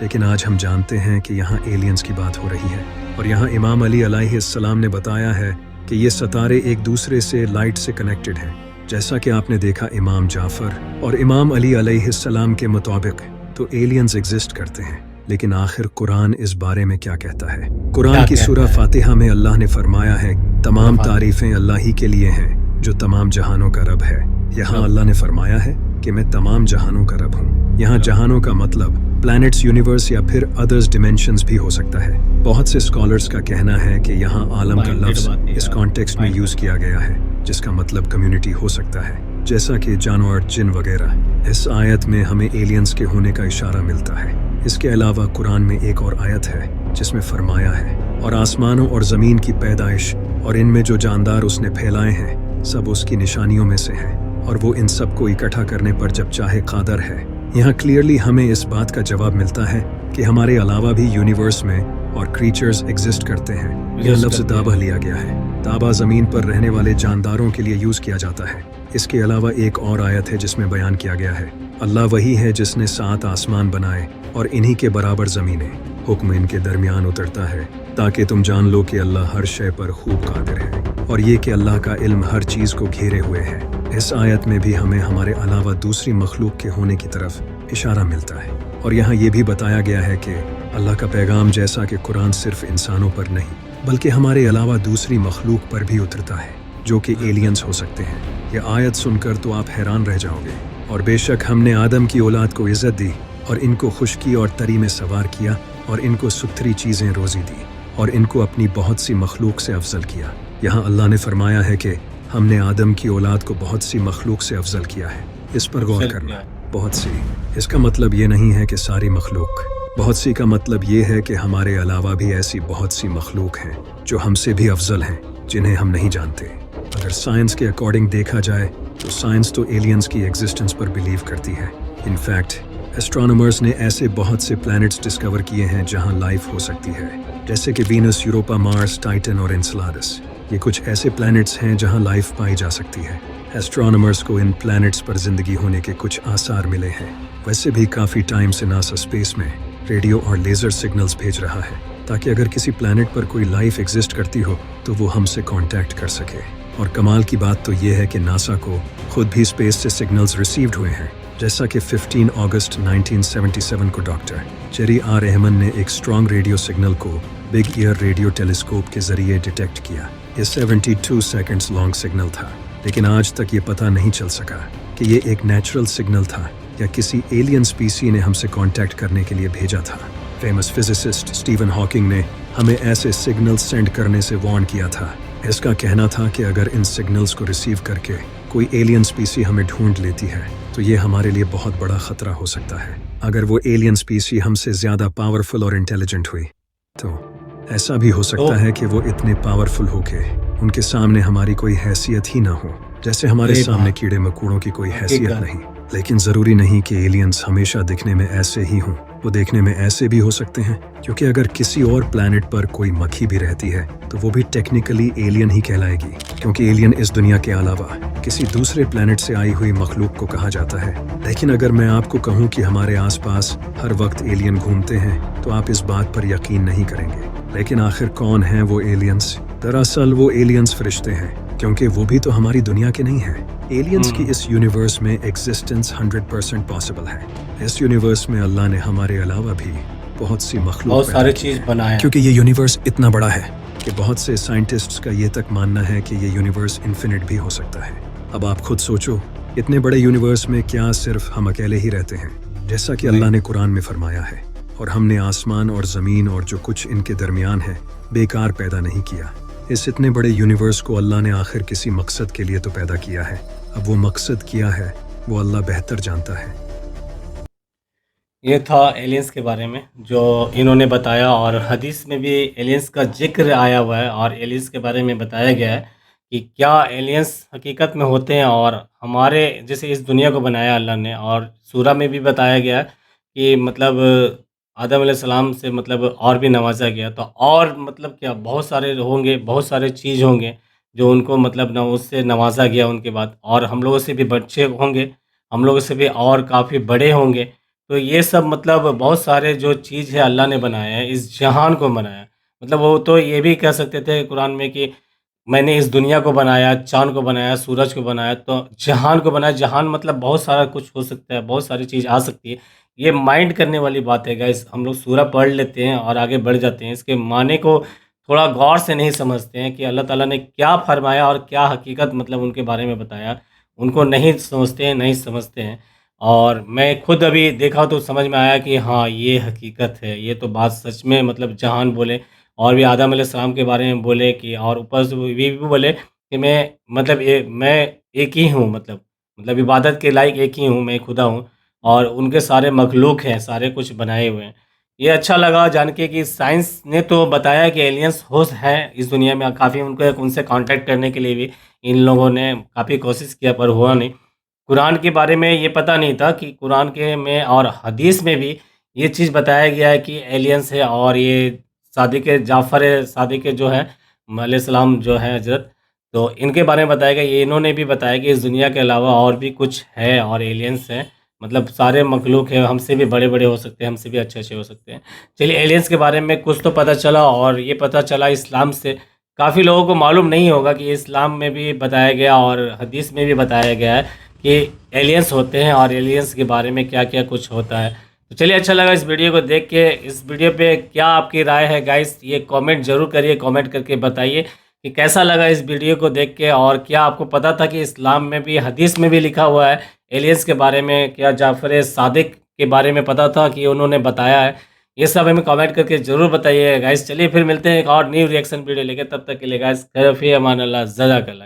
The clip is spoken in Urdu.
لیکن آج ہم جانتے ہیں کہ یہاں ایلینز کی بات ہو رہی ہے، اور یہاں امام علی علیہ السلام نے بتایا ہے کہ یہ ستارے ایک دوسرے سے لائٹ سے کنیکٹڈ ہیں، جیسا کہ آپ نے دیکھا امام جعفر اور امام علی علیہ السلام کے مطابق تو ایلینز ایگزسٹ کرتے ہیں۔ لیکن آخر قرآن اس بارے میں کیا کہتا ہے؟ قرآن کی سورہ فاتحہ میں اللہ نے فرمایا ہے تمام تعریفیں اللہ ہی کے لیے ہیں جو تمام جہانوں کا رب ہے۔ یہاں اللہ نے فرمایا ہے کہ میں تمام جہانوں کا رب ہوں۔ یہاں جہانوں کا مطلب پلانٹس، یونیورس یا پھر ادرز ڈیمینشنز بھی ہو سکتا ہے۔ بہت سے اسکالرز کا کہنا ہے کہ یہاں عالم کا لفظ اس کانٹیکسٹ میں یوز کیا گیا ہے جس کا مطلب کمیونٹی ہو سکتا ہے، جیسا کہ جانور، جن وغیرہ۔ اس آیت میں ہمیں ایلینز کے ہونے کا اشارہ ملتا ہے۔ اس کے علاوہ قرآن میں ایک اور آیت ہے جس میں فرمایا ہے اور آسمانوں اور زمین کی پیدائش اور ان میں جو جاندار اس نے پھیلائے ہیں سب اس کی نشانیوں میں سے ہیں، اور وہ ان سب کو اکٹھا کرنے پر جب چاہے قادر ہے۔ یہاں کلیئرلی ہمیں اس بات کا جواب ملتا ہے کہ ہمارے علاوہ بھی یونیورس میں اور کریچرز ایگزسٹ کرتے ہیں۔ یہ لفظ دابہ لیا گیا ہے۔ دابہ زمین پر رہنے والے جانداروں کے لیے یوز کیا جاتا ہے۔ اس کے علاوہ ایک اور آیت ہے جس میں بیان کیا گیا ہے اللہ وہی ہے جس نے 7 آسمان بنائے اور انہی کے برابر زمینیں، حکم ان کے درمیان اترتا ہے تاکہ تم جان لو کہ اللہ ہر شے پر خوب قادر ہے، اور یہ کہ اللہ کا علم ہر چیز کو گھیرے ہوئے ہے۔ اس آیت میں بھی ہمیں ہمارے علاوہ دوسری مخلوق کے ہونے کی طرف اشارہ ملتا ہے، اور یہاں یہ بھی بتایا گیا ہے کہ اللہ کا پیغام جیسا کہ قرآن صرف انسانوں پر نہیں بلکہ ہمارے علاوہ دوسری مخلوق پر بھی اترتا ہے جو کہ ایلینز ہو سکتے ہیں۔ یہ آیت سن کر تو آپ حیران رہ جاؤ گے۔ اور بے شک ہم نے آدم کی اولاد کو عزت دی اور ان کو خشکی اور تری میں سوار کیا اور ان کو ستھری چیزیں روزی دی اور ان کو اپنی بہت سی مخلوق سے افضل کیا۔ یہاں اللہ نے فرمایا ہے کہ ہم نے آدم کی اولاد کو بہت سی مخلوق سے افضل کیا ہے۔ اس پر غور کرنا، بہت سی، اس کا مطلب یہ نہیں ہے کہ ساری مخلوق۔ بہت سی کا مطلب یہ ہے کہ ہمارے علاوہ بھی ایسی بہت سی مخلوق ہیں جو ہم سے بھی افضل ہیں جنہیں ہم نہیں جانتے۔ اگر سائنس کے اکارڈنگ دیکھا جائے تو سائنس تو ایلینز کی ایگزسٹنس پر بلیو کرتی ہے۔ ان فیکٹ ایسٹرونومرز نے ایسے بہت سے پلانٹس ڈسکور کیے ہیں جہاں لائف ہو سکتی ہے، جیسے کہ وینس، یوروپا، مارس، ٹائٹن اور انسلادس۔ یہ کچھ ایسے پلانٹس ہیں جہاں لائف پائی جا سکتی ہے۔ ایسٹرونومرز کو ان پلانٹس پر زندگی ہونے کے کچھ آثار ملے ہیں۔ ویسے بھی کافی ٹائم سے ناسا اسپیس میں ریڈیو اور لیزر سگنلز بھیج رہا ہے تاکہ اگر کسی پلانٹ پر کوئی لائف ایگزسٹ کرتی ہو تو وہ ہم سے کانٹیکٹ کر سکے۔ اور کمال کی بات تو یہ ہے کہ ناسا کو خود بھی اسپیس سے سگنلز ریسیوڈ ہوئے ہیں، جیسا کہ 15 اگست 1977 کو ڈاکٹر جیری آر رحمن نے ایک اسٹرانگ ریڈیو سگنل کو بگ ایئر ریڈیو ٹیلیسکوپ کے ذریعے ڈیٹیکٹ کیا۔ یہ 72 سیکنڈز لانگ سگنل تھا، لیکن آج تک یہ پتہ نہیں چل سکا کہ یہ ایک نیچرل سگنل تھا یا کسی ایلین سپیسی نے ہم سے کانٹیکٹ کرنے کے لیے بھیجا تھا۔ فیمس فزسسٹ اسٹیون ہاکنگ نے ہمیں ایسے سگنل سینڈ کرنے سے وارن کیا تھا۔ اس کا کہنا تھا کہ اگر ان سگنلز کو ریسیو کر کے کوئی ایلین سپیسی ہمیں ڈھونڈ لیتی ہے تو یہ ہمارے لیے بہت بڑا خطرہ ہو سکتا ہے۔ اگر وہ ایلین سپیسی ہم سے زیادہ پاورفل اور انٹیلیجنٹ ہوئی تو ایسا بھی ہو سکتا ہے کہ وہ اتنے پاورفل ہو کہ ان کے سامنے ہماری کوئی حیثیت ہی نہ ہو، جیسے ہمارے سامنے کیڑے مکوڑوں کی کوئی حیثیت نہیں۔ لیکن ضروری نہیں کہ ایلینز ہمیشہ دکھنے میں ایسے ہی ہوں، وہ دیکھنے میں ایسے بھی ہو سکتے ہیں، کیونکہ اگر کسی اور پلانٹ پر کوئی مکھی بھی رہتی ہے تو وہ بھی ٹیکنیکلی ایلین ہی کہلائے گی، کیونکہ ایلین اس دنیا کے علاوہ کسی دوسرے پلانٹ سے آئی ہوئی مخلوق کو کہا جاتا ہے۔ لیکن اگر میں آپ کو کہوں کہ ہمارے آس پاس ہر وقت ایلین گھومتے ہیں تو آپ اس بات پر یقین نہیں کریں گے۔ لیکن آخر کون ہیں وہ ایلینز؟ دراصل وہ ایلینز فرشتے ہیں، کیونکہ وہ بھی تو ہماری دنیا کے نہیں ہیں۔ ایلینز کی اس یونیورس میں ایگزسٹنس 100% پاسبل ہے۔ اس یونیورس میں اللہ نے ہمارے علاوہ بھی بہت سی مخلوق، بہت ساری چیز بنایا، کیونکہ یہ یونیورس اتنا بڑا ہے کہ بہت سے سائنٹسٹس کا یہ تک ماننا ہے کہ یہ یونیورس انفینٹ بھی ہو سکتا ہے۔ اب آپ خود سوچو، اتنے بڑے یونیورس میں کیا صرف ہم اکیلے ہی رہتے ہیں؟ جیسا کہ اللہ نے قرآن میں فرمایا ہے، اور ہم نے آسمان اور زمین اور جو کچھ ان کے درمیان ہے بیکار پیدا نہیں کیا۔ اس اتنے بڑے یونیورس کو اللہ نے آخر کسی مقصد کے لیے تو پیدا کیا ہے۔ اب وہ مقصد کیا ہے وہ اللہ بہتر جانتا ہے۔ یہ تھا ایلینز کے بارے میں جو انہوں نے بتایا، اور حدیث میں بھی ایلینز کا ذکر آیا ہوا ہے، اور ایلینز کے بارے میں بتایا گیا ہے کہ کیا ایلینز حقیقت میں ہوتے ہیں اور ہمارے جیسے اس دنیا کو بنایا اللہ نے۔ اور سورہ میں بھی بتایا گیا ہے کہ مطلب آدم علیہ السلام سے مطلب اور بھی نوازا گیا، تو اور مطلب کیا بہت سارے ہوں گے، بہت سارے چیز ہوں گے جو ان کو مطلب نہ اس سے نوازا گیا ان کے بعد، اور ہم لوگوں سے بھی بچے ہوں گے، ہم لوگوں سے بھی اور کافی بڑے ہوں گے۔ تو یہ سب مطلب بہت سارے جو چیز ہے اللہ نے بنایا ہے، اس جہان کو بنایا، مطلب وہ تو یہ بھی کہہ سکتے تھے قرآن میں کہ میں نے اس دنیا کو بنایا، چاند کو بنایا، سورج کو بنایا، تو جہان کو بنایا۔ جہان مطلب بہت سارا کچھ ہو سکتا ہے، بہت ساری چیز آ سکتی ہے۔ یہ مائنڈ کرنے والی بات ہے گائز، ہم لوگ سورہ پڑھ لیتے ہیں اور آگے بڑھ جاتے ہیں، اس کے معنی کو تھوڑا غور سے نہیں سمجھتے ہیں کہ اللہ تعالیٰ نے کیا فرمایا اور کیا حقیقت مطلب ان کے بارے میں بتایا، ان کو نہیں سمجھتے ہیں، نہیں سمجھتے ہیں۔ اور میں خود ابھی دیکھا تو سمجھ میں آیا کہ ہاں یہ حقیقت ہے، یہ تو بات سچ میں مطلب جہان بولے، اور بھی آدم علیہ السلام کے بارے میں بولے کہ، اور اوپر سے وہ یہ بھی بولے کہ میں مطلب میں ایک ہی ہوں، مطلب عبادت کے لائق ایک ہی ہوں، میں خدا ہوں، اور ان کے سارے مخلوق ہیں، سارے کچھ بنائے ہوئے ہیں۔ یہ اچھا لگا جان کے کہ سائنس نے تو بتایا کہ ایلینس ہیں اس دنیا میں، کافی ان سے کانٹیکٹ کرنے کے لیے بھی ان لوگوں نے کافی کوشش کیا پر ہوا نہیں۔ قرآن کے بارے میں یہ پتہ نہیں تھا کہ قرآن کے میں اور حدیث میں بھی یہ چیز بتایا گیا ہے کہ ایلینس ہے، اور یہ صادق جعفر صادق جو ہے علیہ السلام جو ہے حضرت، تو ان کے بارے میں بتایا گیا، یہ انہوں نے بھی بتایا کہ اس دنیا کے علاوہ اور بھی کچھ ہے اور ایلینس ہیں، مطلب سارے مخلوق ہیں، ہم سے بھی بڑے بڑے ہو سکتے ہیں، ہم سے بھی اچھے اچھے ہو سکتے ہیں۔ چلیے ایلینس کے بارے میں کچھ تو پتہ چلا، اور یہ پتہ چلا اسلام سے، کافی لوگوں کو معلوم نہیں ہوگا کہ اسلام میں بھی بتایا گیا اور حدیث میں بھی بتایا گیا ہے کہ ایلینس ہوتے ہیں، اور ایلینس کے بارے میں کیا کیا کچھ ہوتا ہے۔ تو چلیے اچھا لگا اس ویڈیو کو دیکھ کے۔ اس ویڈیو پہ کیا آپ کی رائے ہے گائز، یہ کامنٹ ضرور کریے، کامنٹ کر کے بتائیے کہ کیسا لگا اس ویڈیو کو دیکھ کے، اور کیا آپ کو پتہ تھا کہ اسلام میں بھی حدیث میں بھی لکھا ہوا ہے ایلینس کے بارے میں، کیا جعفر صادق کے بارے میں پتہ تھا کہ انہوں نے بتایا ہے؟ یہ سب ہمیں کامنٹ کر کے ضرور بتائیے گائز۔ چلیے پھر ملتے ہیں ایک اور نیو ریئیکشن ویڈیو لے کے، تب تک کے لیے گائز خیر فی امان اللہ، جزاک اللہ۔